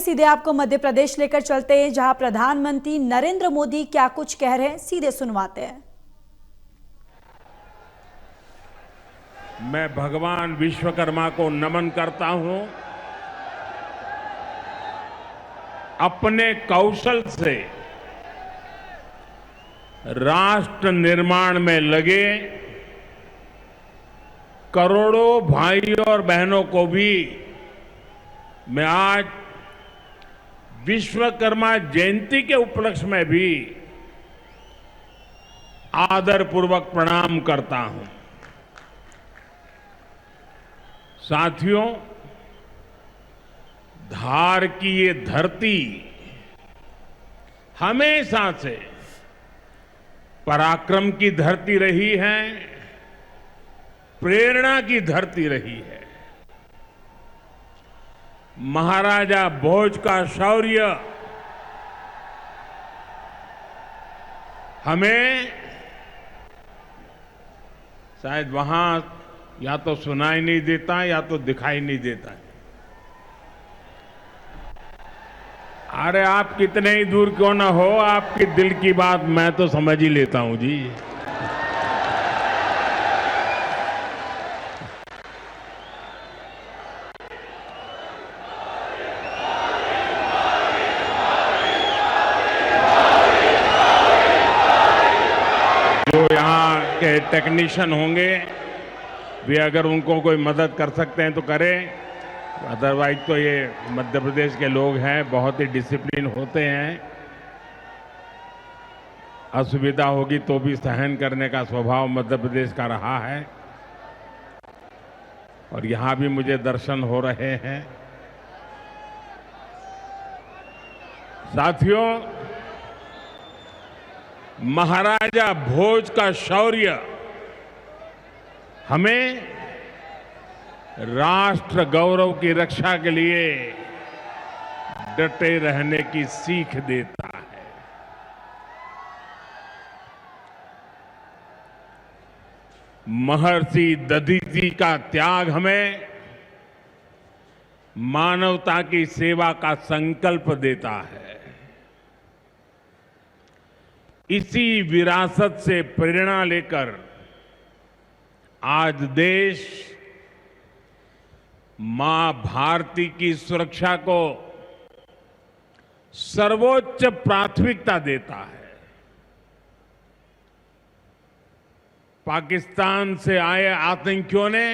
सीधे आपको मध्य प्रदेश लेकर चलते हैं, जहां प्रधानमंत्री नरेंद्र मोदी क्या कुछ कह रहे हैं, सीधे सुनवाते हैं। मैं भगवान विश्वकर्मा को नमन करता हूं। अपने कौशल से राष्ट्र निर्माण में लगे करोड़ों भाइयों और बहनों को भी मैं आज विश्वकर्मा जयंती के उपलक्ष्य में भी आदरपूर्वक प्रणाम करता हूं। साथियों, धार की ये धरती हमेशा से पराक्रम की धरती रही है, प्रेरणा की धरती रही है। महाराजा भोज का शौर्य हमें शायद वहां या तो सुनाई नहीं देता या तो दिखाई नहीं देता। अरे आप कितने ही दूर क्यों ना हो, आपकी दिल की बात मैं तो समझ ही लेता हूं जी। जो यहाँ के टेक्नीशियन होंगे वे अगर उनको कोई मदद कर सकते हैं तो करें, अदरवाइज तो ये मध्य प्रदेश के लोग हैं, बहुत ही डिसिप्लिन होते हैं। असुविधा होगी तो भी सहन करने का स्वभाव मध्य प्रदेश का रहा है और यहां भी मुझे दर्शन हो रहे हैं। साथियों, महाराजा भोज का शौर्य हमें राष्ट्र गौरव की रक्षा के लिए डटे रहने की सीख देता है। महर्षि दधीचि का त्याग हमें मानवता की सेवा का संकल्प देता है। इसी विरासत से प्रेरणा लेकर आज देश मां भारती की सुरक्षा को सर्वोच्च प्राथमिकता देता है। पाकिस्तान से आए आतंकियों ने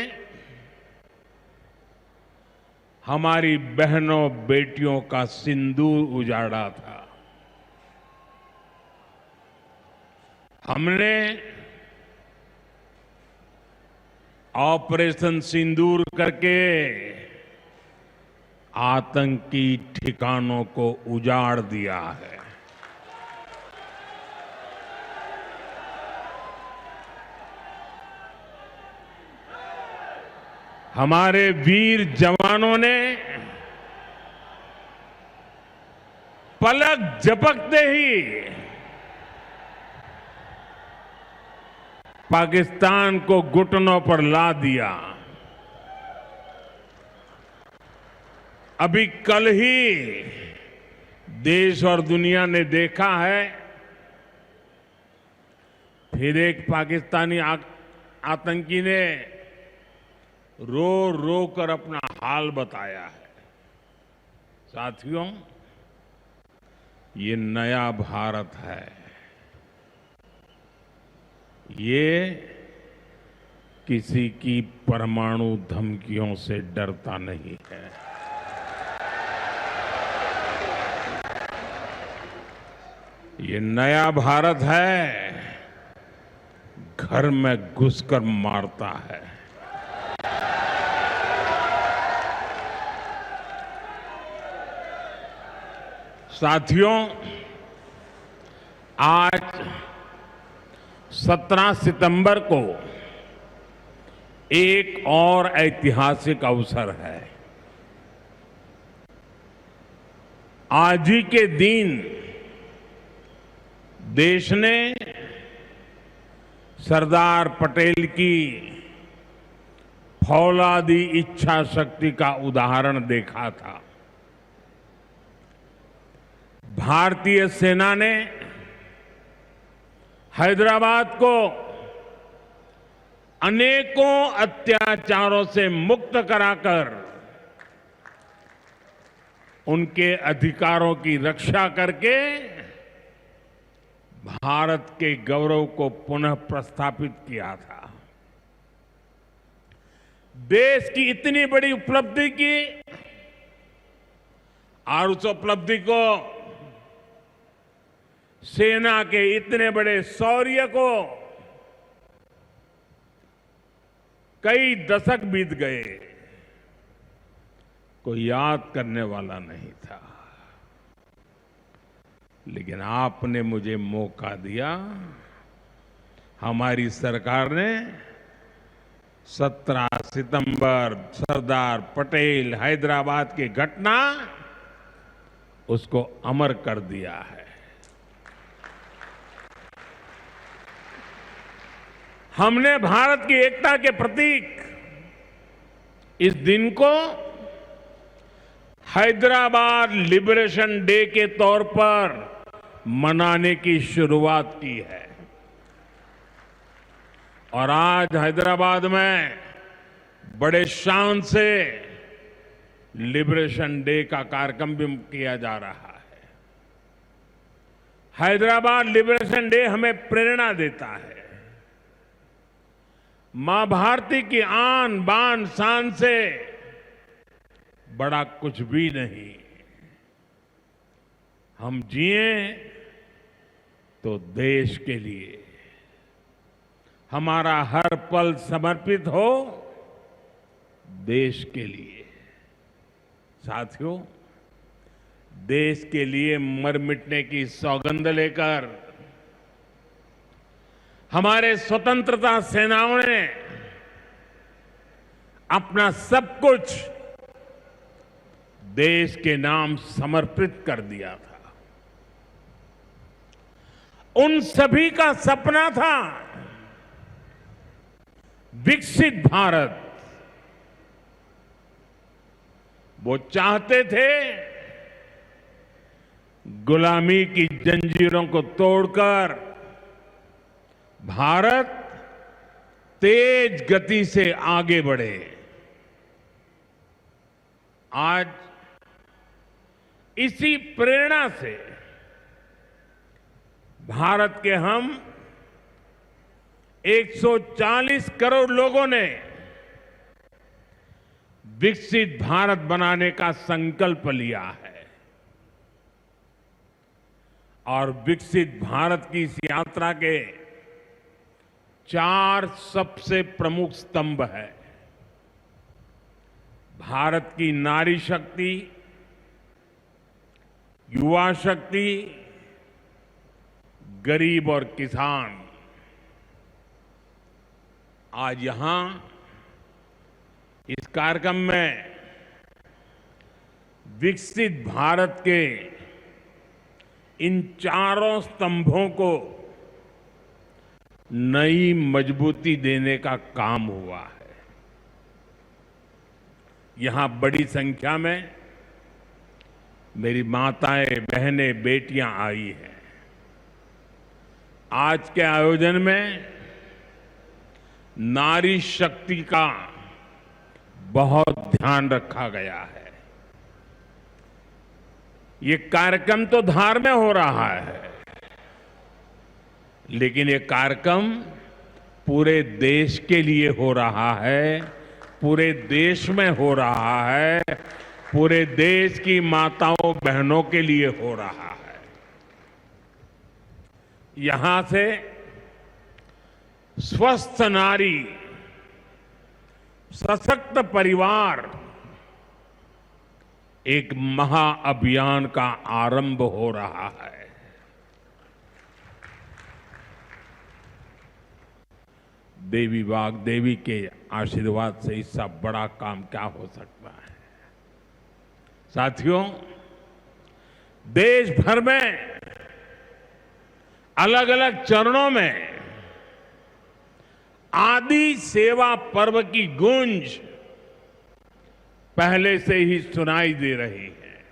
हमारी बहनों बेटियों का सिंदूर उजाड़ा था। हमने ऑपरेशन सिंदूर करके आतंकी ठिकानों को उजाड़ दिया है। हमारे वीर जवानों ने पलक झपकते ही पाकिस्तान को घुटनों पर ला दिया। अभी कल ही देश और दुनिया ने देखा है, फिर एक पाकिस्तानी आतंकी ने रो रो कर अपना हाल बताया है। साथियों, ये नया भारत है। ये किसी की परमाणु धमकियों से डरता नहीं है। ये नया भारत है, घर में घुसकर मारता है। साथियों, आज 17 सितंबर को एक और ऐतिहासिक अवसर है। आज ही के दिन देश ने सरदार पटेल की फौलादी इच्छा शक्ति का उदाहरण देखा था। भारतीय सेना ने हैदराबाद को अनेकों अत्याचारों से मुक्त कराकर उनके अधिकारों की रक्षा करके भारत के गौरव को पुनः प्रस्थापित किया था। देश की इतनी बड़ी उपलब्धि की और उस उपलब्धि को सेना के इतने बड़े शौर्य को कई दशक बीत गए, कोई याद करने वाला नहीं था। लेकिन आपने मुझे मौका दिया। हमारी सरकार ने 17 सितंबर सरदार पटेल हैदराबाद की घटना उसको अमर कर दिया है। हमने भारत की एकता के प्रतीक इस दिन को हैदराबाद लिबरेशन डे के तौर पर मनाने की शुरुआत की है। और आज हैदराबाद में बड़े शान से लिबरेशन डे का कार्यक्रम भी किया जा रहा है। हैदराबाद लिबरेशन डे हमें प्रेरणा देता है। मां भारती की आन बान शान से बड़ा कुछ भी नहीं। हम जिए तो देश के लिए, हमारा हर पल समर्पित हो देश के लिए। साथियों, देश के लिए मर मिटने की सौगंध लेकर हमारे स्वतंत्रता सेनाओं ने अपना सब कुछ देश के नाम समर्पित कर दिया था। उन सभी का सपना था विकसित भारत। वो चाहते थे गुलामी की जंजीरों को तोड़कर भारत तेज गति से आगे बढ़े। आज इसी प्रेरणा से भारत के हम 140 करोड़ लोगों ने विकसित भारत बनाने का संकल्प लिया है। और विकसित भारत की इस यात्रा के 4 सबसे प्रमुख स्तंभ है। भारत की नारी शक्ति, युवा शक्ति, गरीब और किसान। आज यहां इस कार्यक्रम में विकसित भारत के इन चारों स्तंभों को नई मजबूती देने का काम हुआ है। यहां बड़ी संख्या में मेरी माताएं, बहनें, बेटियां आई हैं। आज के आयोजन में नारी शक्ति का बहुत ध्यान रखा गया है। ये कार्यक्रम तो धार में हो रहा है, लेकिन ये कार्यक्रम पूरे देश के लिए हो रहा है, पूरे देश में हो रहा है, पूरे देश की माताओं बहनों के लिए हो रहा है। यहां से स्वस्थ नारी, सशक्त परिवार एक महाअभियान का आरंभ हो रहा है। देवी वाग्देवी के आशीर्वाद से इससे बड़ा काम क्या हो सकता है। साथियों, देश भर में अलग अलग चरणों में आदि सेवा पर्व की गूंज पहले से ही सुनाई दे रही है।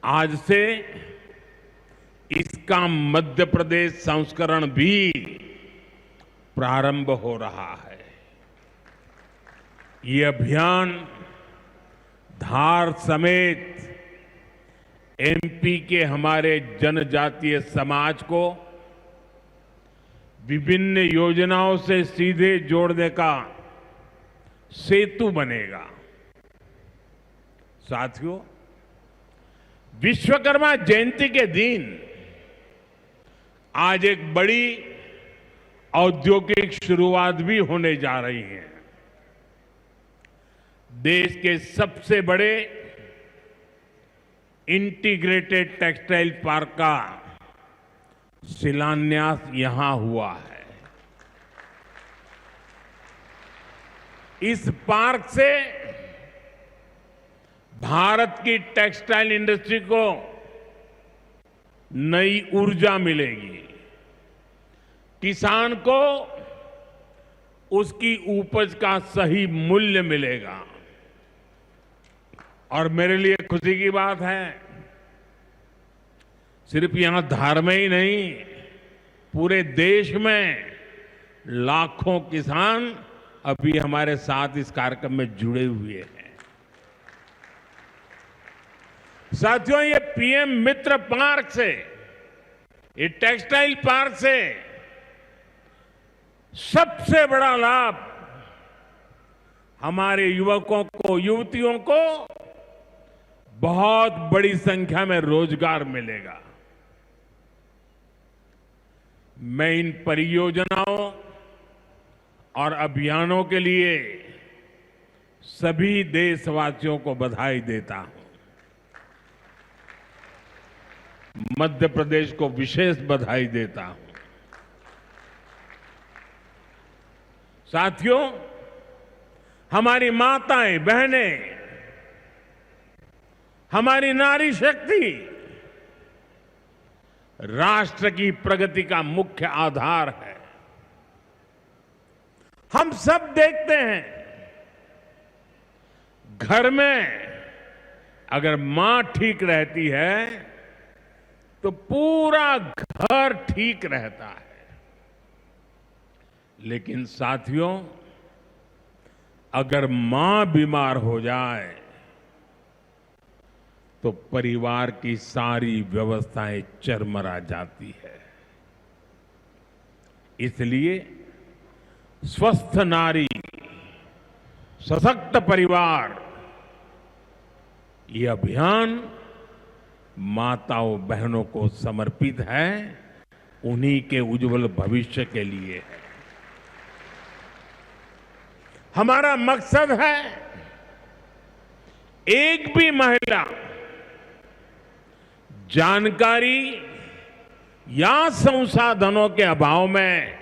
आज से इसका मध्य प्रदेश संस्करण भी प्रारंभ हो रहा है। ये अभियान धार समेत एमपी के हमारे जनजातीय समाज को विभिन्न योजनाओं से सीधे जोड़ने का सेतु बनेगा। साथियों, विश्वकर्मा जयंती के दिन आज एक बड़ी औद्योगिक शुरुआत भी होने जा रही है। देश के सबसे बड़े इंटीग्रेटेड टेक्सटाइल पार्क का शिलान्यास यहां हुआ है। इस पार्क से भारत की टेक्सटाइल इंडस्ट्री को नई ऊर्जा मिलेगी, किसान को उसकी उपज का सही मूल्य मिलेगा। और मेरे लिए खुशी की बात है, सिर्फ यहां धार में ही नहीं, पूरे देश में लाखों किसान अभी हमारे साथ इस कार्यक्रम में जुड़े हुए हैं। साथियों, ये पीएम मित्र पार्क से, ये टेक्सटाइल पार्क से सबसे बड़ा लाभ हमारे युवकों को, युवतियों को बहुत बड़ी संख्या में रोजगार मिलेगा। मैं इन परियोजनाओं और अभियानों के लिए सभी देशवासियों को बधाई देता हूं। मध्य प्रदेश को विशेष बधाई देता हूं। साथियों, हमारी माताएं, बहनें, हमारी नारी शक्ति राष्ट्र की प्रगति का मुख्य आधार है। हम सब देखते हैं, घर में अगर मां ठीक रहती है तो पूरा घर ठीक रहता है। लेकिन साथियों, अगर मां बीमार हो जाए तो परिवार की सारी व्यवस्थाएं चरमरा जाती है। इसलिए स्वस्थ नारी, सशक्त परिवार, ये अभियान माताओं बहनों को समर्पित है, उन्हीं के उज्जवल भविष्य के लिए है। हमारा मकसद है एक भी महिला जानकारी या संसाधनों के अभाव में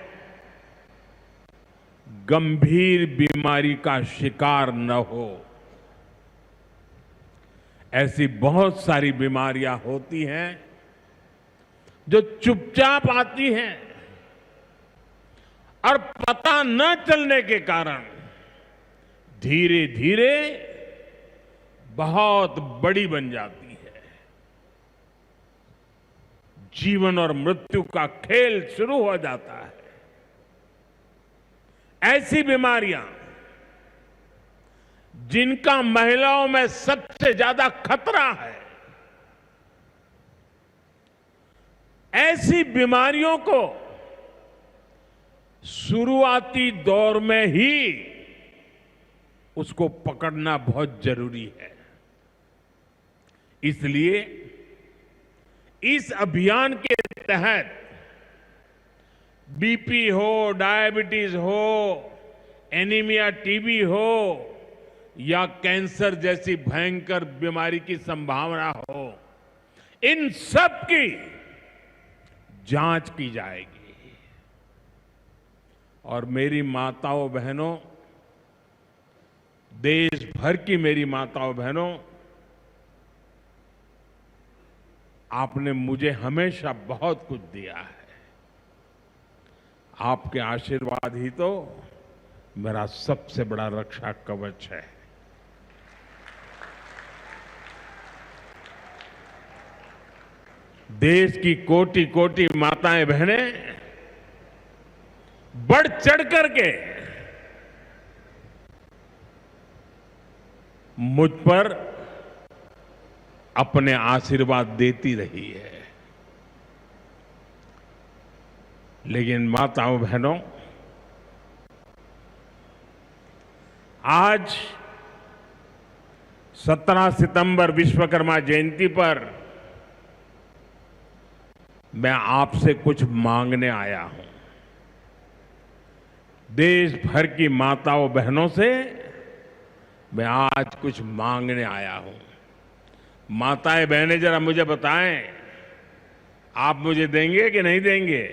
गंभीर बीमारी का शिकार न हो। ऐसी बहुत सारी बीमारियां होती हैं जो चुपचाप आती हैं और पता न चलने के कारण धीरे धीरे बहुत बड़ी बन जाती है। जीवन और मृत्यु का खेल शुरू हो जाता है। ऐसी बीमारियां जिनका महिलाओं में सबसे ज्यादा खतरा है, ऐसी बीमारियों को शुरुआती दौर में ही उसको पकड़ना बहुत जरूरी है। इसलिए इस अभियान के तहत बीपी हो, डायबिटीज हो, एनीमिया, टीबी हो या कैंसर जैसी भयंकर बीमारी की संभावना हो, इन सब की जांच की जाएगी। और मेरी माताओं बहनों, देश भर की मेरी माताओं बहनों, आपने मुझे हमेशा बहुत कुछ दिया है। आपके आशीर्वाद ही तो मेरा सबसे बड़ा रक्षा कवच है। देश की कोटि कोटि माताएं बहनें बढ़ चढ़ करके मुझ पर अपने आशीर्वाद देती रही है। लेकिन माताओं बहनों, आज 17 सितंबर विश्वकर्मा जयंती पर मैं आपसे कुछ मांगने आया हूं। देश भर की माताओं बहनों से मैं आज कुछ मांगने आया हूं। माताएं बहनें, जरा मुझे बताएं, आप मुझे देंगे कि नहीं देंगे?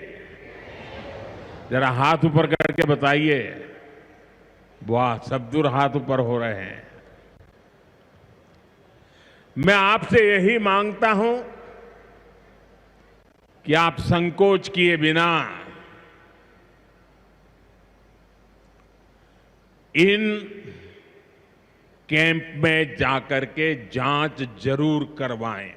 जरा हाथ ऊपर करके बताइए। वाह, सब दूर हाथ ऊपर हो रहे हैं। मैं आपसे यही मांगता हूं कि आप संकोच किए बिना इन कैंप में जाकर के जांच जरूर करवाएं।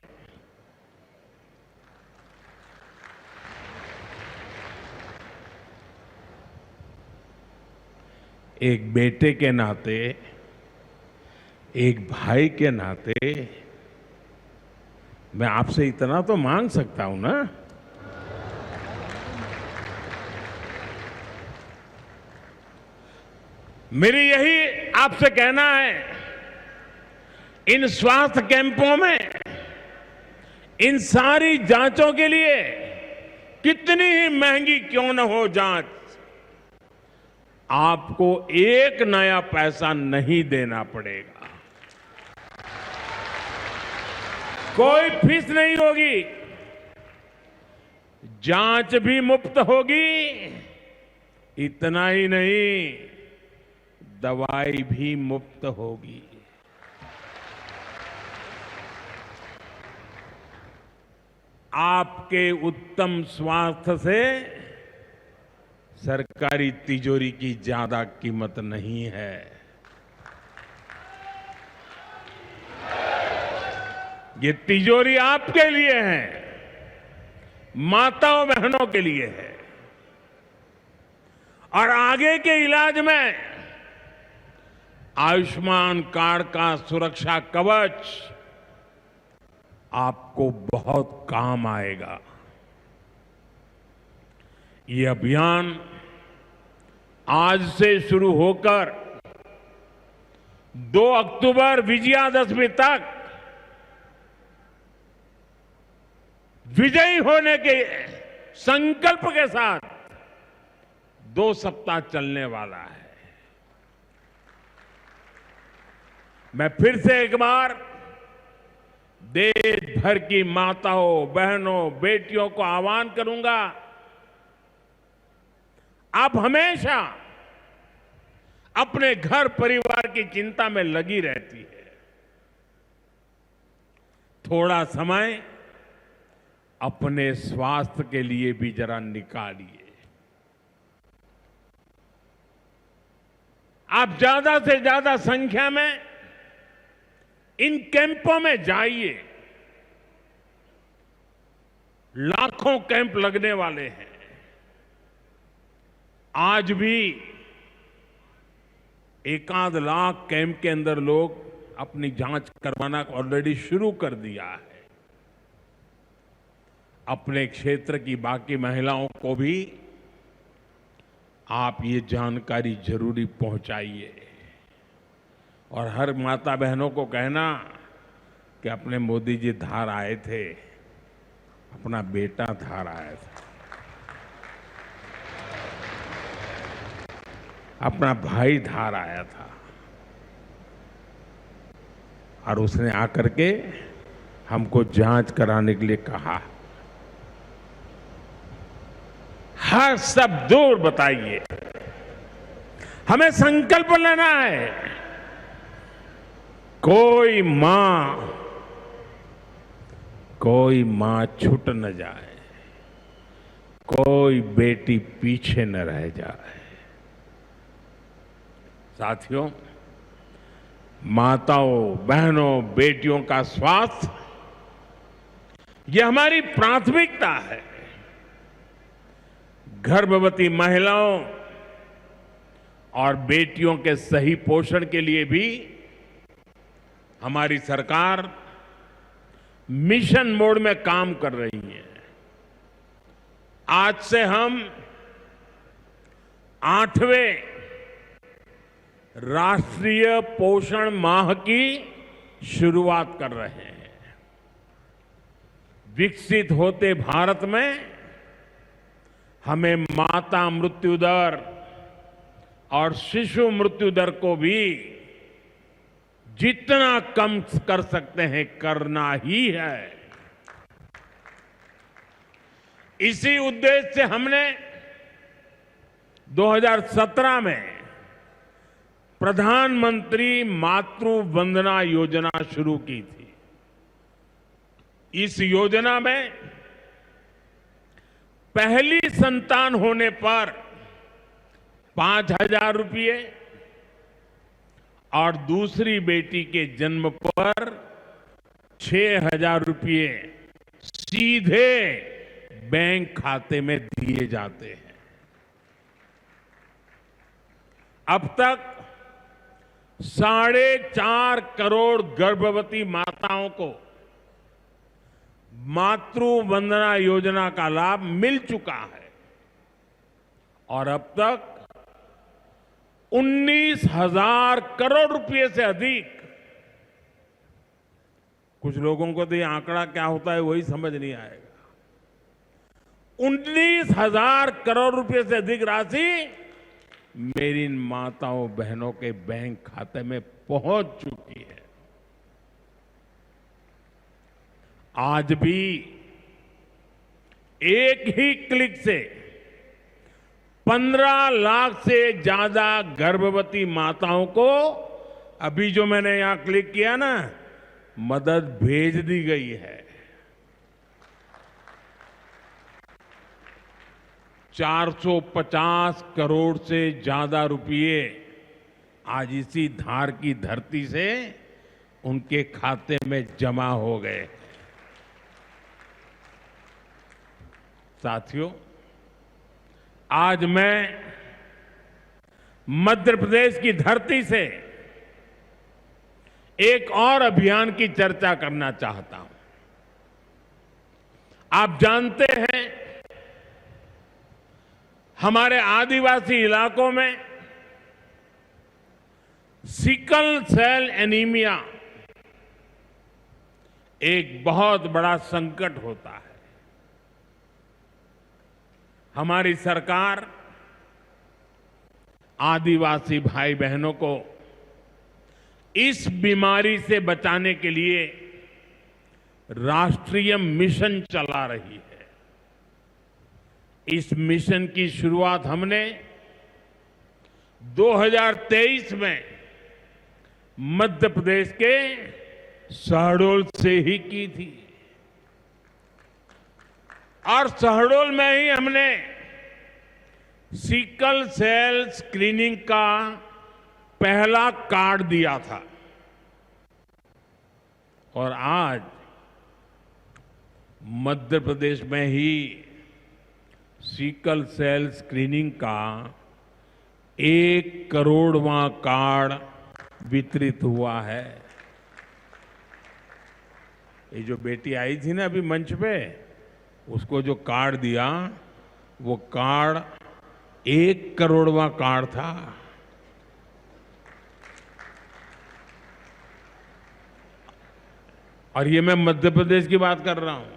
एक बेटे के नाते, एक भाई के नाते मैं आपसे इतना तो मांग सकता हूं ना। मेरी यही आपसे कहना है, इन स्वास्थ्य कैंपों में इन सारी जांचों के लिए कितनी ही महंगी क्यों न हो जांच, आपको एक नया पैसा नहीं देना पड़ेगा। कोई फीस नहीं होगी, जांच भी मुफ्त होगी। इतना ही नहीं, दवाई भी मुफ्त होगी। आपके उत्तम स्वास्थ्य से सरकारी तिजोरी की ज्यादा कीमत नहीं है। ये तिजोरी आपके लिए है, माताओं बहनों के लिए है। और आगे के इलाज में आयुष्मान कार्ड का सुरक्षा कवच आपको बहुत काम आएगा। ये अभियान आज से शुरू होकर 2 अक्टूबर विजयादशमी तक विजयी होने के संकल्प के साथ 2 सप्ताह चलने वाला है। मैं फिर से एक बार देश भर की माताओं, बहनों, बेटियों को आह्वान करूंगा, आप हमेशा अपने घर परिवार की चिंता में लगी रहती है। थोड़ा समय अपने स्वास्थ्य के लिए भी जरा निकालिए। आप ज्यादा से ज्यादा संख्या में इन कैंपों में जाइए। लाखों कैंप लगने वाले हैं। आज भी 1 लाख कैंप के अंदर लोग अपनी जांच करवाना ऑलरेडी शुरू कर दिया है। अपने क्षेत्र की बाकी महिलाओं को भी आप ये जानकारी जरूरी पहुंचाइए। और हर माता बहनों को कहना कि अपने मोदी जी धार आए थे, अपना बेटा धार आया था, अपना भाई धार आया था, और उसने आकर के हमको जांच कराने के लिए कहा। हर सब दूर बताइए। हमें संकल्प लेना है, कोई मां छूट न जाए, कोई बेटी पीछे न रह जाए। साथियों, माताओं, बहनों, बेटियों का स्वास्थ्य ये हमारी प्राथमिकता है। गर्भवती महिलाओं और बेटियों के सही पोषण के लिए भी हमारी सरकार मिशन मोड में काम कर रही है। आज से हम 8वें राष्ट्रीय पोषण माह की शुरुआत कर रहे हैं। विकसित होते भारत में हमें माता मृत्यु दर और शिशु मृत्यु दर को भी जितना कम कर सकते हैं करना ही है। इसी उद्देश्य से हमने 2017 में प्रधानमंत्री मातृ वंदना योजना शुरू की थी। इस योजना में पहली संतान होने पर 5,000 रुपये और दूसरी बेटी के जन्म पर 6,000 रुपये सीधे बैंक खाते में दिए जाते हैं। अब तक 4.5 करोड़ गर्भवती माताओं को मातृ वंदना योजना का लाभ मिल चुका है और अब तक 19,000 करोड़ रुपए से अधिक, कुछ लोगों को तो ये आंकड़ा क्या होता है वही समझ नहीं आएगा, 19,000 करोड़ रुपए से अधिक राशि मेरी माताओं बहनों के बैंक खाते में पहुंच चुकी है। आज भी एक ही क्लिक से 15 लाख से ज्यादा गर्भवती माताओं को, अभी जो मैंने यहां क्लिक किया ना, मदद भेज दी गई है। 450 करोड़ से ज्यादा रुपये आज इसी धार की धरती से उनके खाते में जमा हो गए। साथियों, आज मैं मध्य प्रदेश की धरती से एक और अभियान की चर्चा करना चाहता हूं। आप जानते हैं, हमारे आदिवासी इलाकों में सिकल सेल एनीमिया एक बहुत बड़ा संकट होता है। हमारी सरकार आदिवासी भाई बहनों को इस बीमारी से बचाने के लिए राष्ट्रीय मिशन चला रही है। इस मिशन की शुरुआत हमने 2023 में मध्य प्रदेश के शहडोल से ही की थी और शहडोल में ही हमने सिकल सेल स्क्रीनिंग का पहला कार्ड दिया था और आज मध्य प्रदेश में ही सिकल सेल स्क्रीनिंग का 1 करोड़वां कार्ड वितरित हुआ है। ये जो बेटी आई थी ना अभी मंच पे, उसको जो कार्ड दिया वो कार्ड 1 करोड़वां कार्ड था। और ये मैं मध्य प्रदेश की बात कर रहा हूं।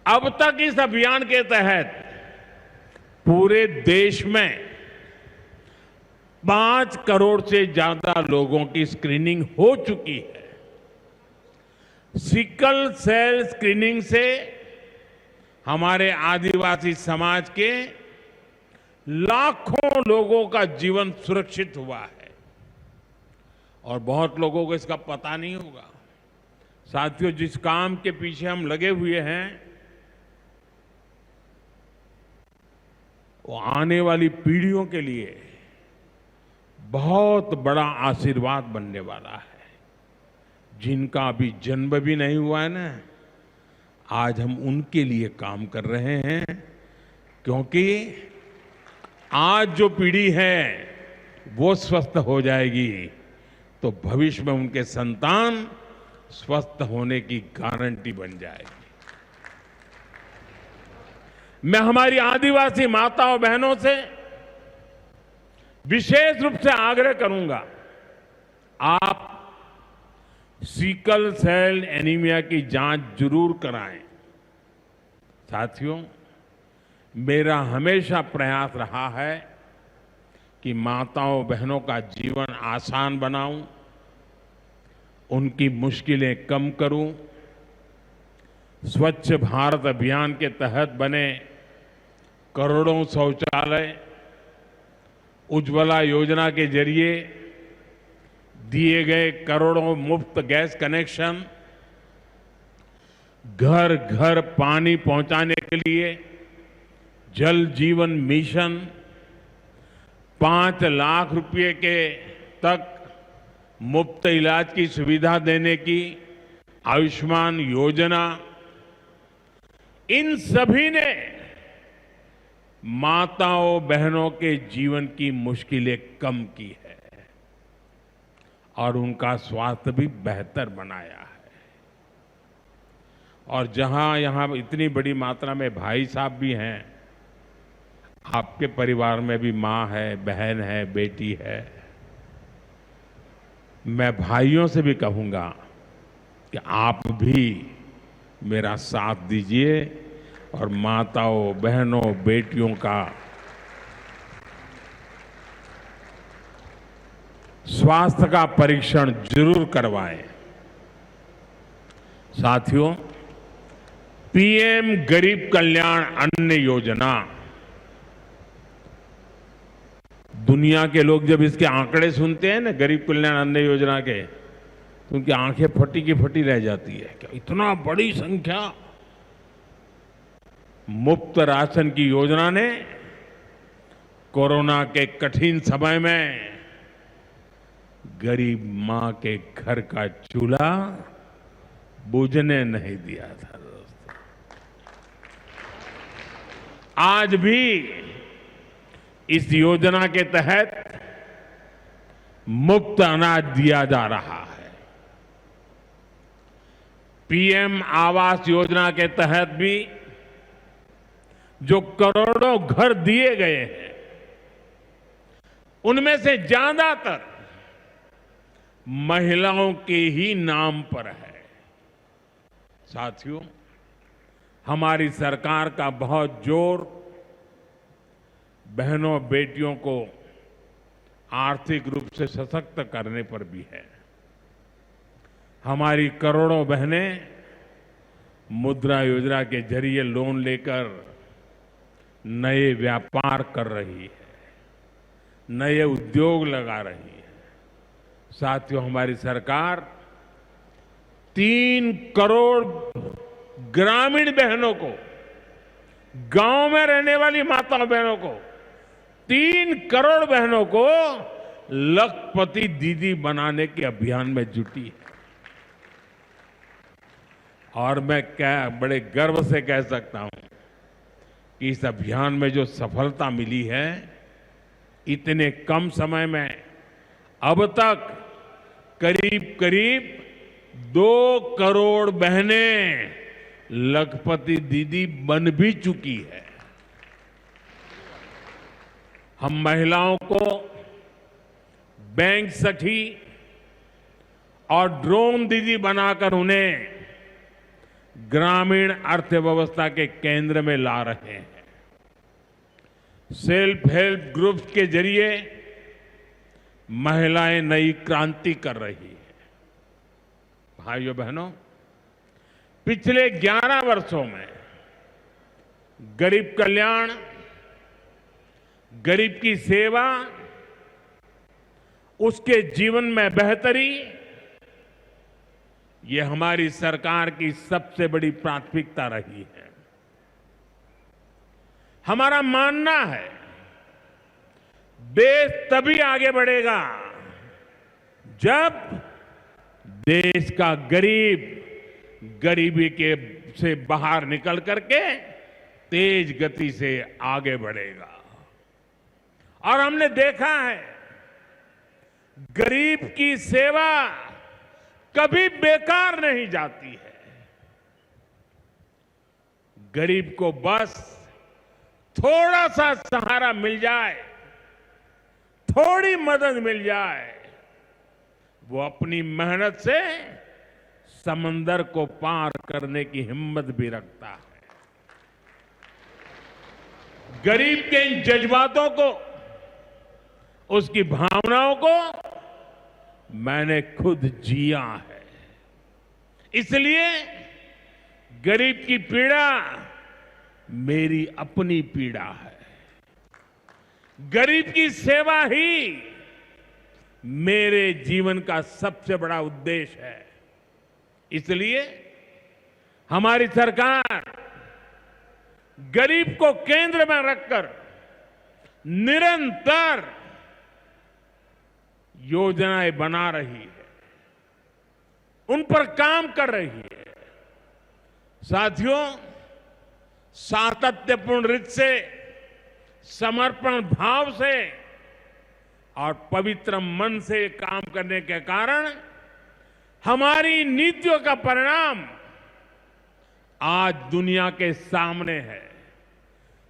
अब तक इस अभियान के तहत पूरे देश में 5 करोड़ से ज्यादा लोगों की स्क्रीनिंग हो चुकी है। सिकल सेल स्क्रीनिंग से हमारे आदिवासी समाज के लाखों लोगों का जीवन सुरक्षित हुआ है और बहुत लोगों को इसका पता नहीं होगा। साथियों, जिस काम के पीछे हम लगे हुए हैं वो आने वाली पीढ़ियों के लिए बहुत बड़ा आशीर्वाद बनने वाला है। जिनका अभी जन्म भी नहीं हुआ है ना, आज हम उनके लिए काम कर रहे हैं, क्योंकि आज जो पीढ़ी है वो स्वस्थ हो जाएगी तो भविष्य में उनके संतान स्वस्थ होने की गारंटी बन जाएगी। मैं हमारी आदिवासी माताओं बहनों से विशेष रूप से आग्रह करूंगा, आप सिकल सेल एनीमिया की जांच जरूर कराएं। साथियों, मेरा हमेशा प्रयास रहा है कि माताओं बहनों का जीवन आसान बनाऊं, उनकी मुश्किलें कम करूं। स्वच्छ भारत अभियान के तहत बने करोड़ों शौचालय, उज्ज्वला योजना के जरिए दिए गए करोड़ों मुफ्त गैस कनेक्शन, घर घर पानी पहुंचाने के लिए जल जीवन मिशन, 5 लाख रुपए के तक मुफ्त इलाज की सुविधा देने की आयुष्मान योजना, इन सभी ने माताओं बहनों के जीवन की मुश्किलें कम की है और उनका स्वास्थ्य भी बेहतर बनाया है। और जहां यहां इतनी बड़ी मात्रा में भाई साहब भी हैं, आपके परिवार में भी मां है, बहन है, बेटी है, मैं भाइयों से भी कहूंगा कि आप भी मेरा साथ दीजिए और माताओं बहनों बेटियों का स्वास्थ्य का परीक्षण जरूर करवाएं। साथियों, पीएम गरीब कल्याण अन्न योजना, दुनिया के लोग जब इसके आंकड़े सुनते हैं ना, गरीब कल्याण अन्न योजना के, तो उनकी आंखें फटी की फटी रह जाती है। क्या इतना बड़ी संख्या! मुफ्त राशन की योजना ने कोरोना के कठिन समय में गरीब मां के घर का चूल्हा बुझने नहीं दिया था। दोस्तों, आज भी इस योजना के तहत मुफ्त अनाज दिया जा रहा है। पीएम आवास योजना के तहत भी जो करोड़ों घर दिए गए हैं, उनमें से ज्यादातर महिलाओं के ही नाम पर है। साथियों, हमारी सरकार का बहुत जोर बहनों बेटियों को आर्थिक रूप से सशक्त करने पर भी है। हमारी करोड़ों बहनें मुद्रा योजना के जरिए लोन लेकर नए व्यापार कर रही है, नए उद्योग लगा रही है। साथियों, हमारी सरकार 3 करोड़ ग्रामीण बहनों को, गांव में रहने वाली माताओं बहनों को, 3 करोड़ बहनों को लखपति दीदी बनाने के अभियान में जुटी है। और मैं बड़े गर्व से कह सकता हूं कि इस अभियान में जो सफलता मिली है, इतने कम समय में अब तक करीब करीब 2 करोड़ बहनें लखपति दीदी बन भी चुकी है। हम महिलाओं को बैंक सखी और ड्रोन दीदी बनाकर उन्हें ग्रामीण अर्थव्यवस्था के केंद्र में ला रहे हैं। सेल्फ हेल्प ग्रुप्स के जरिए महिलाएं नई क्रांति कर रही हैं। भाइयों बहनों, पिछले 11 वर्षों में गरीब कल्याण, गरीब की सेवा, उसके जीवन में बेहतरी, ये हमारी सरकार की सबसे बड़ी प्राथमिकता रही है। हमारा मानना है, देश तभी आगे बढ़ेगा जब देश का गरीब गरीबी के से बाहर निकल करके तेज गति से आगे बढ़ेगा। और हमने देखा है गरीब की सेवा कभी बेकार नहीं जाती है। गरीब को बस थोड़ा सा सहारा मिल जाए, थोड़ी मदद मिल जाए, वो अपनी मेहनत से समंदर को पार करने की हिम्मत भी रखता है। गरीब के इन जज्बातों को, उसकी भावनाओं को मैंने खुद जिया है। इसलिए गरीब की पीड़ा मेरी अपनी पीड़ा है। गरीब की सेवा ही मेरे जीवन का सबसे बड़ा उद्देश्य है। इसलिए हमारी सरकार गरीब को केंद्र में रखकर निरंतर योजनाएं बना रही है, उन पर काम कर रही है। साथियों, सातत्यपूर्ण रीत से, समर्पण भाव से और पवित्र मन से काम करने के कारण हमारी नीतियों का परिणाम आज दुनिया के सामने है।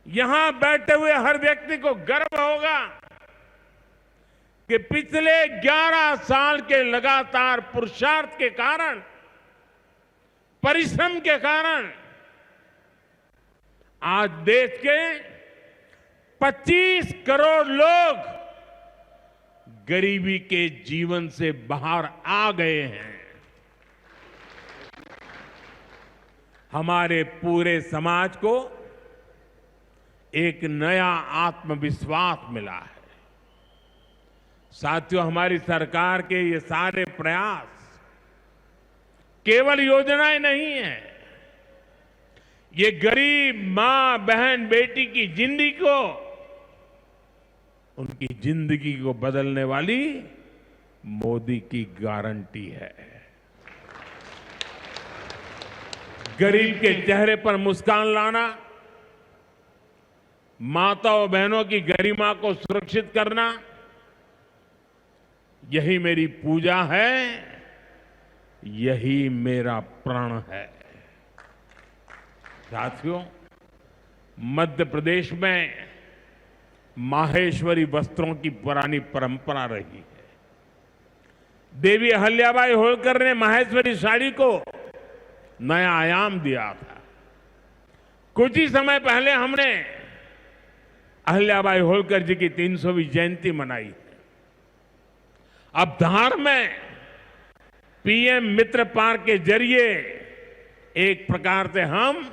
यहां बैठे हुए हर व्यक्ति को गर्व होगा कि पिछले 11 साल के लगातार पुरुषार्थ के कारण, परिश्रम के कारण आज देश के 25 करोड़ लोग गरीबी के जीवन से बाहर आ गए हैं। हमारे पूरे समाज को एक नया आत्मविश्वास मिला है। साथियों, हमारी सरकार के ये सारे प्रयास केवल योजनाएं नहीं है, ये गरीब मां, बहन, बेटी की जिंदगी को, उनकी जिंदगी को बदलने वाली मोदी की गारंटी है। गरीब के चेहरे पर मुस्कान लाना, माताओं बहनों की गरिमा को सुरक्षित करना, यही मेरी पूजा है, यही मेरा प्रण है। साथियों, मध्य प्रदेश में माहेश्वरी वस्त्रों की पुरानी परंपरा रही है। देवी अहिल्याबाई होलकर ने माहेश्वरी साड़ी को नया आयाम दिया था। कुछ ही समय पहले हमने अहिल्याबाई होलकर जी की 300वीं जयंती मनाई है। अब धार में पीएम मित्र पार्क के जरिए एक प्रकार से हम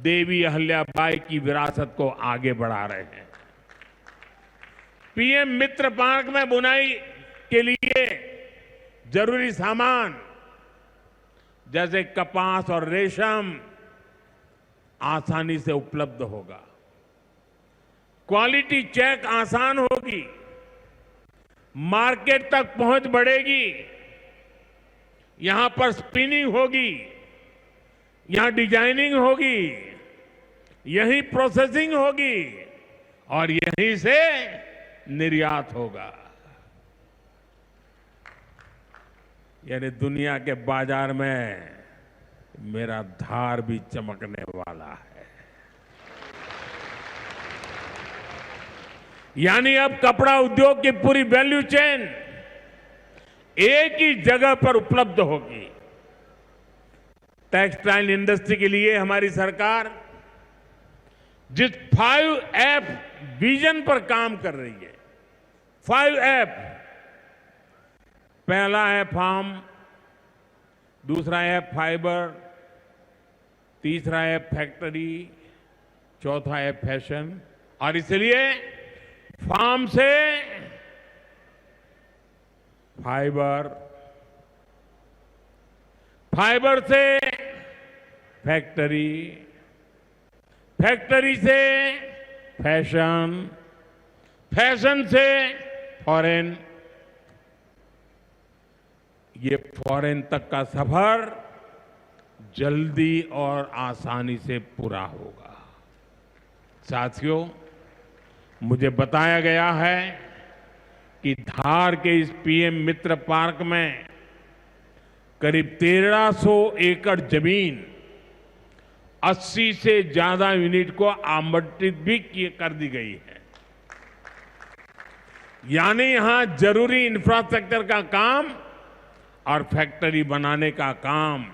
देवी अहिल्याबाई की विरासत को आगे बढ़ा रहे हैं। पीएम मित्र पार्क में बुनाई के लिए जरूरी सामान जैसे कपास और रेशम आसानी से उपलब्ध होगा। क्वालिटी चेक आसान होगी, मार्केट तक पहुंच बढ़ेगी, यहां पर स्पिनिंग होगी, यहां डिजाइनिंग होगी, यहीं प्रोसेसिंग होगी और यहीं से निर्यात होगा। यानी दुनिया के बाजार में मेरा धार भी चमकने वाला है। यानी अब कपड़ा उद्योग की पूरी वैल्यू चेन एक ही जगह पर उपलब्ध होगी। टेक्सटाइल इंडस्ट्री के लिए हमारी सरकार जिस 5F विजन पर काम कर रही है, 5F, पहला है फार्म, दूसरा है फाइबर, तीसरा है फैक्ट्री, चौथा है फैशन। और इसलिए फार्म से फाइबर, फाइबर से फैक्ट्री, फैक्ट्री से फैशन, फैशन से फॉरेन, ये फॉरेन तक का सफर जल्दी और आसानी से पूरा होगा। साथियों, मुझे बताया गया है कि धार के इस पीएम मित्र पार्क में करीब 1300 एकड़ जमीन 80 से ज्यादा यूनिट को आवंटित भी कर दी गई है। यानी यहां जरूरी इंफ्रास्ट्रक्चर का काम और फैक्ट्री बनाने का काम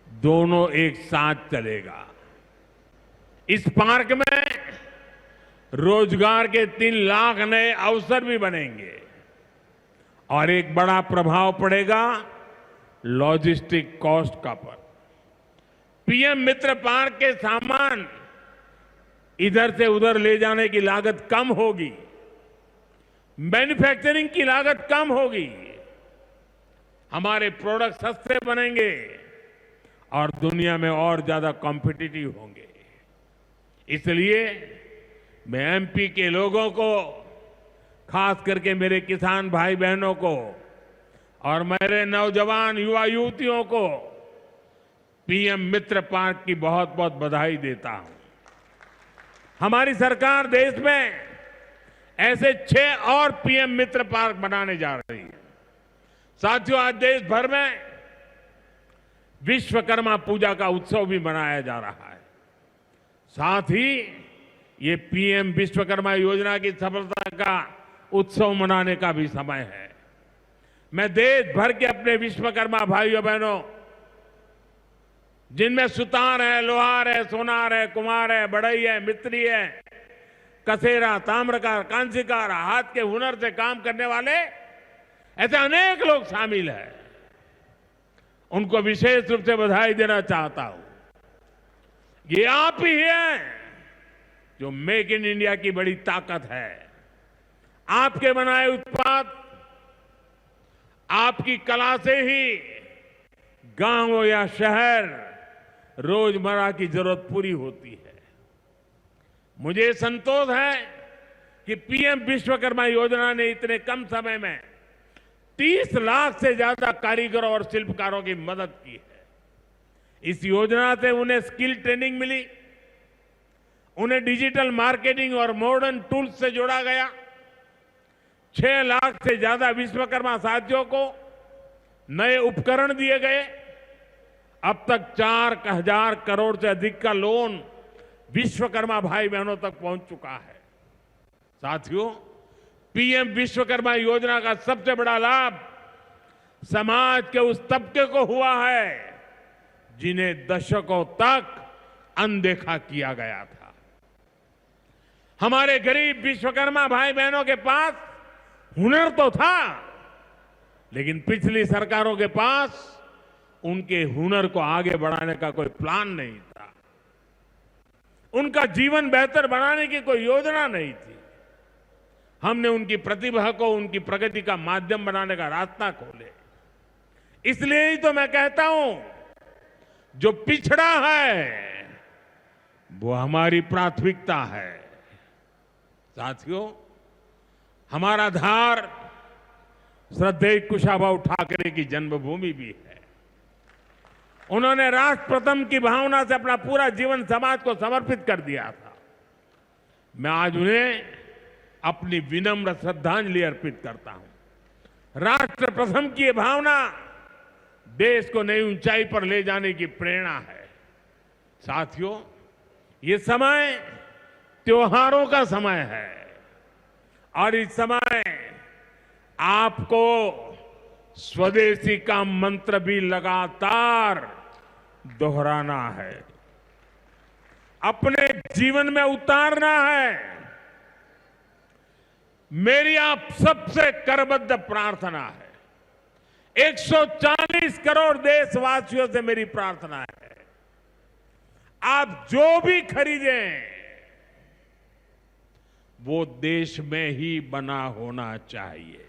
दोनों एक साथ चलेगा। इस पार्क में रोजगार के 3 लाख नए अवसर भी बनेंगे और एक बड़ा प्रभाव पड़ेगा लॉजिस्टिक कॉस्ट का पर। पीएम मित्र पार्क के सामान इधर से उधर ले जाने की लागत कम होगी, मैन्युफैक्चरिंग की लागत कम होगी, हमारे प्रोडक्ट सस्ते बनेंगे और दुनिया में और ज्यादा कॉम्पिटिटिव होंगे। इसलिए मैं एमपी के लोगों को, खास करके मेरे किसान भाई बहनों को और मेरे नौजवान युवा युवतियों को पीएम मित्र पार्क की बहुत बहुत बधाई देता हूं। हमारी सरकार देश में ऐसे 6 और पीएम मित्र पार्क बनाने जा रही है। साथियों, आज देश भर में विश्वकर्मा पूजा का उत्सव भी मनाया जा रहा है। साथ ही ये पीएम विश्वकर्मा योजना की सफलता का उत्सव मनाने का भी समय है। मैं देश भर के अपने विश्वकर्मा भाइयों बहनों, जिनमें सुतार है, लोहार है, सोनार है, कुम्हार है, बढ़ई है, मिस्त्री है, कसेरा, ताम्रकार, कांसीकार, हाथ के हुनर से काम करने वाले ऐसे अनेक लोग शामिल हैं, उनको विशेष रूप से बधाई देना चाहता हूं। ये आप ही हैं जो मेक इन इंडिया की बड़ी ताकत है। आपके बनाए उत्पाद, आपकी कला से ही गांव हो या शहर रोजमर्रा की जरूरत पूरी होती है। मुझे संतोष है कि पीएम विश्वकर्मा योजना ने इतने कम समय में 30 लाख से ज्यादा कारीगरों और शिल्पकारों की मदद की है। इस योजना से उन्हें स्किल ट्रेनिंग मिली, उन्हें डिजिटल मार्केटिंग और मॉडर्न टूल्स से जोड़ा गया। 6 लाख से ज्यादा विश्वकर्मा साथियों को नए उपकरण दिए गए। अब तक 4,000 करोड़ से अधिक का लोन विश्वकर्मा भाई बहनों तक पहुंच चुका है। साथियों, पीएम विश्वकर्मा योजना का सबसे बड़ा लाभ समाज के उस तबके को हुआ है जिन्हें दशकों तक अनदेखा किया गया था। हमारे गरीब विश्वकर्मा भाई बहनों के पास हुनर तो था, लेकिन पिछली सरकारों के पास उनके हुनर को आगे बढ़ाने का कोई प्लान नहीं था। उनका जीवन बेहतर बनाने की कोई योजना नहीं थी। हमने उनकी प्रतिभा को उनकी प्रगति का माध्यम बनाने का रास्ता खोले। इसलिए ही तो मैं कहता हूं, जो पिछड़ा है वो हमारी प्राथमिकता है। साथियों, हमारा धार श्रद्धेय कुशाभाऊ ठाकरे की जन्मभूमि भी है। उन्होंने राष्ट्र प्रथम की भावना से अपना पूरा जीवन समाज को समर्पित कर दिया था। मैं आज उन्हें अपनी विनम्र श्रद्धांजलि अर्पित करता हूं। राष्ट्र प्रथम की ये भावना देश को नई ऊंचाई पर ले जाने की प्रेरणा है। साथियों, ये समय त्योहारों का समय है और इस समय आपको स्वदेशी का मंत्र भी लगातार दोहराना है, अपने जीवन में उतारना है। मेरी आप सबसे करबद्ध प्रार्थना है, 140 करोड़ देशवासियों से मेरी प्रार्थना है, आप जो भी खरीदें वो देश में ही बना होना चाहिए।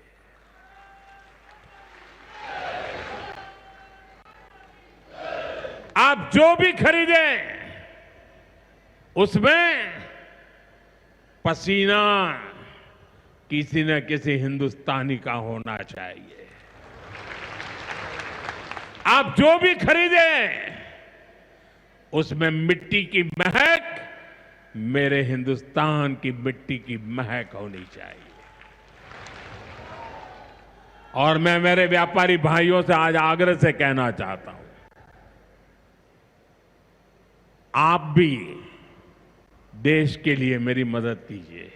आप जो भी खरीदें उसमें पसीना किसी न किसी हिंदुस्तानी का होना चाहिए। आप जो भी खरीदें उसमें मिट्टी की महक मेरे हिंदुस्तान की मिट्टी की महक होनी चाहिए। और मैं मेरे व्यापारी भाइयों से आज आग्रह से कहना चाहता हूं, आप भी देश के लिए मेरी मदद कीजिए,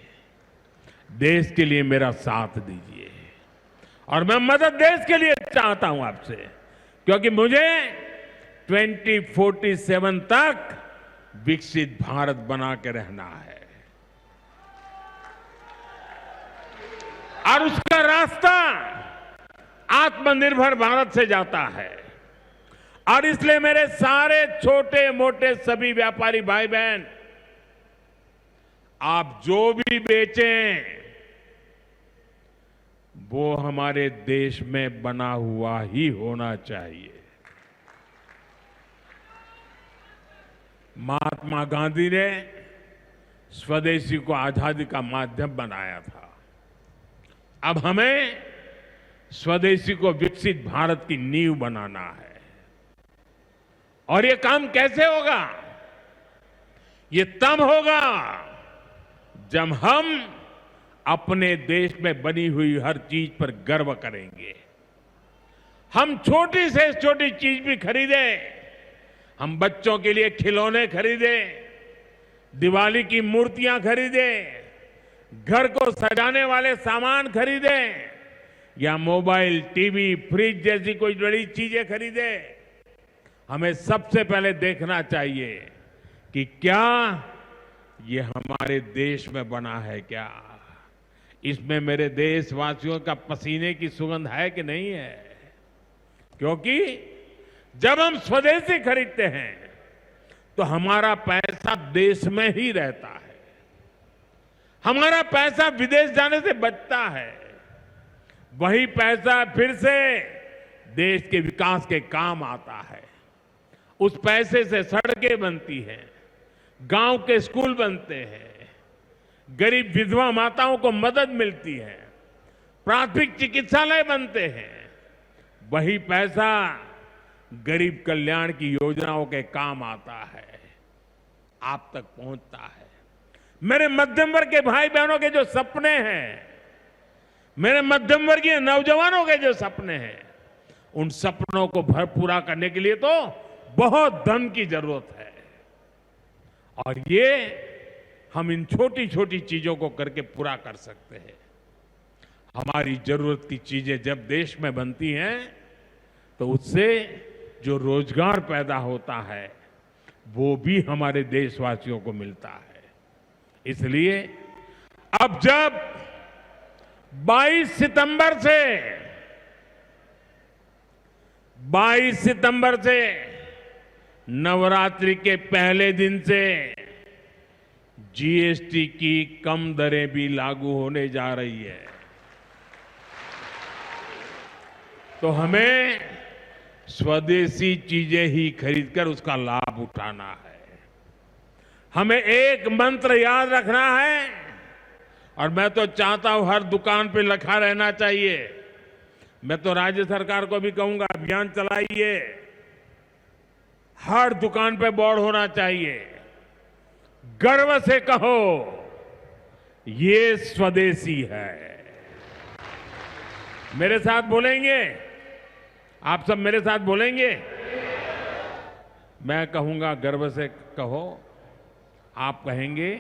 देश के लिए मेरा साथ दीजिए। और मैं मदद देश के लिए चाहता हूं आपसे, क्योंकि मुझे 2047 तक विकसित भारत बना के रहना है। और उसका रास्ता आत्मनिर्भर भारत से जाता है। और इसलिए मेरे सारे छोटे मोटे सभी व्यापारी भाई बहन, आप जो भी बेचें वो हमारे देश में बना हुआ ही होना चाहिए। महात्मा गांधी ने स्वदेशी को आजादी का माध्यम बनाया था। अब हमें स्वदेशी को विकसित भारत की नींव बनाना है। और ये काम कैसे होगा? ये तब होगा जब हम अपने देश में बनी हुई हर चीज पर गर्व करेंगे। हम छोटी से छोटी चीज भी खरीदें, हम बच्चों के लिए खिलौने खरीदें, दिवाली की मूर्तियां खरीदें, घर को सजाने वाले सामान खरीदें, या मोबाइल, टीवी, फ्रिज जैसी कोई बड़ी चीजें खरीदें, हमें सबसे पहले देखना चाहिए कि क्या ये हमारे देश में बना है, क्या इसमें मेरे देशवासियों का पसीने की सुगंध है कि नहीं है। क्योंकि जब हम स्वदेशी खरीदते हैं तो हमारा पैसा देश में ही रहता है, हमारा पैसा विदेश जाने से बचता है। वही पैसा फिर से देश के विकास के काम आता है। उस पैसे से सड़कें बनती हैं, गांव के स्कूल बनते हैं, गरीब विधवा माताओं को मदद मिलती है, प्राथमिक चिकित्सालय बनते हैं। वही पैसा गरीब कल्याण की योजनाओं के काम आता है, आप तक पहुंचता है। मेरे मध्यम वर्ग के भाई बहनों के जो सपने हैं, मेरे मध्यम वर्गीय नौजवानों के जो सपने हैं, उन सपनों को पूरा करने के लिए तो बहुत धन की जरूरत है। और ये हम इन छोटी छोटी चीजों को करके पूरा कर सकते हैं। हमारी जरूरत की चीजें जब देश में बनती हैं तो उससे जो रोजगार पैदा होता है वो भी हमारे देशवासियों को मिलता है। इसलिए अब जब 22 सितंबर से नवरात्रि के पहले दिन से जीएसटी की कम दरें भी लागू होने जा रही है, तो हमें स्वदेशी चीजें ही खरीदकर उसका लाभ उठाना है। हमें एक मंत्र याद रखना है, और मैं तो चाहता हूं हर दुकान पे लिखा रहना चाहिए। मैं तो राज्य सरकार को भी कहूंगा, अभियान चलाइए, हर दुकान पे बोर्ड होना चाहिए, गर्व से कहो ये स्वदेशी है। मेरे साथ बोलेंगे? आप सब मेरे साथ बोलेंगे? मैं कहूंगा गर्व से कहो, आप कहेंगे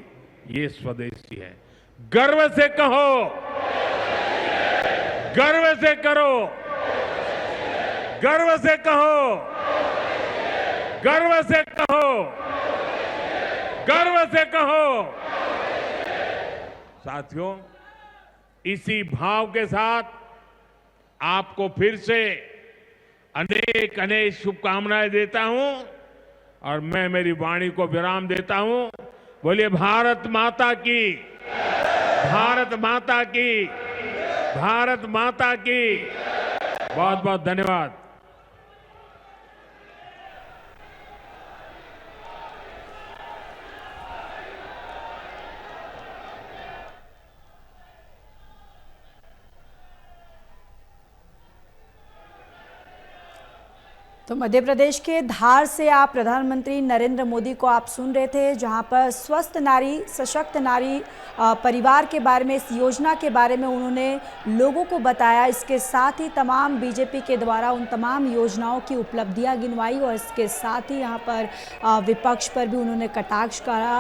ये स्वदेशी है। गर्व से कहो, गर्व से करो, गर्व से कहो, गर्व से कहो, गर्व से कहो। साथियों, इसी भाव के साथ आपको फिर से अनेक अनेक शुभकामनाएं देता हूं और मैं मेरी वाणी को विराम देता हूं। बोलिए भारत माता की, भारत माता की, भारत माता की। बहुत बहुत धन्यवाद। तो मध्य प्रदेश के धार से आप प्रधानमंत्री नरेंद्र मोदी को आप सुन रहे थे, जहां पर स्वस्थ नारी सशक्त नारी परिवार के बारे में, इस योजना के बारे में उन्होंने लोगों को बताया। इसके साथ ही तमाम बीजेपी के द्वारा उन तमाम योजनाओं की उपलब्धियां गिनवाई और इसके साथ ही यहां पर विपक्ष पर भी उन्होंने कटाक्ष करा